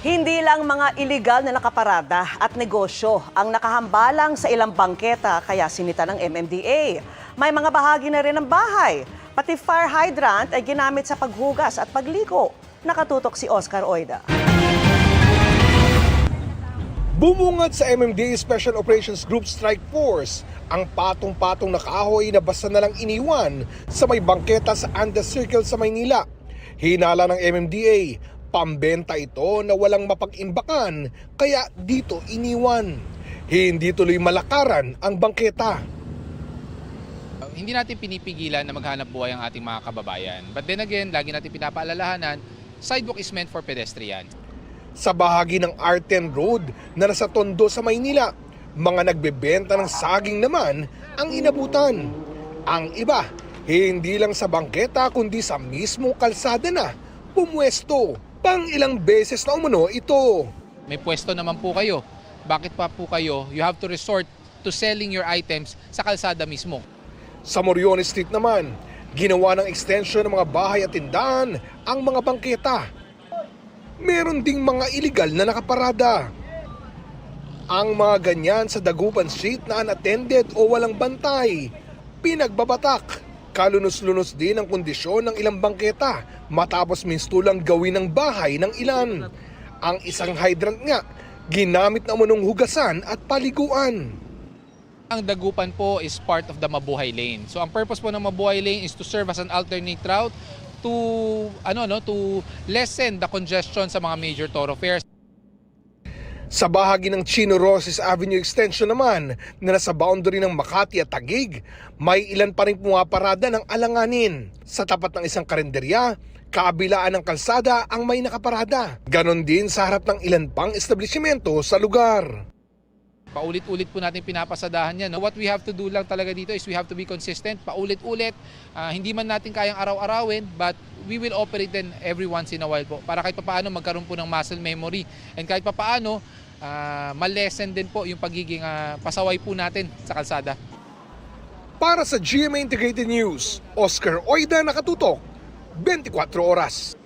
Hindi lang mga iligal na nakaparada at negosyo ang nakahambalang sa ilang bangketa kaya sinita ng MMDA. May mga bahagi na rin ng bahay. Pati fire hydrant ay ginamit sa paghugas at pagligo. Nakatutok si Oscar Oida. Bumungad sa MMDA Special Operations Group Strike Force ang patong-patong na kahoy na basta na lang iniwan sa may bangketa sa Andes Circle sa Maynila. Hinala ng MMDA, pambenta ito na walang mapag-imbakan kaya dito iniwan. Hindi tuloy malakaran ang bangketa. Hindi natin pinipigilan na maghanap buhay ang ating mga kababayan. But then again, lagi natin pinapaalalahanan, sidewalk is meant for pedestrian. Sa bahagi ng R10 Road na nasa Tondo sa Maynila, mga nagbebenta ng saging naman ang inabutan. Ang iba, hindi lang sa bangketa kundi sa mismong kalsada na pumwesto. Pang ilang beses na umano ito. May pwesto naman po kayo. Bakit pa po kayo? You have to resort to selling your items sa kalsada mismo. Sa Moriones Street naman, ginawa ng extension ng mga bahay at tindahan ang mga bangketa. Meron ding mga iligal na nakaparada. Ang mga ganyan sa Dagupan Street na unattended o walang bantay, pinagbabatak. Kalunos-lunos din ang kondisyon ng ilang bangketa matapos minstulang gawin ng bahay ng ilan. Ang isang hydrant nga, ginamit na umunong hugasan at paliguan. Ang Dagupan po is part of the Mabuhay Lane. So ang purpose po ng Mabuhay Lane is to serve as an alternate route to lessen the congestion sa mga major thoroughfares. Sa bahagi ng Chino Roces Avenue Extension naman na nasa boundary ng Makati at Taguig, may ilan pa rin pumaparada ng alanganin. Sa tapat ng isang karinderya, kabilaan ng kalsada ang may nakaparada. Ganon din sa harap ng ilan pang establishmento sa lugar. Paulit-ulit po natin pinapasadahan yan. What we have to do lang talaga dito is we have to be consistent, paulit-ulit. Hindi man natin kayang araw-arawin, but we will operate then every once in a while po. Para kahit papaano magkaroon po ng muscle memory. And kahit papaano, ma-lessen din po yung pagiging pasaway po natin sa kalsada. Para sa GMA Integrated News, Oscar Oida, nakatutok, 24 oras.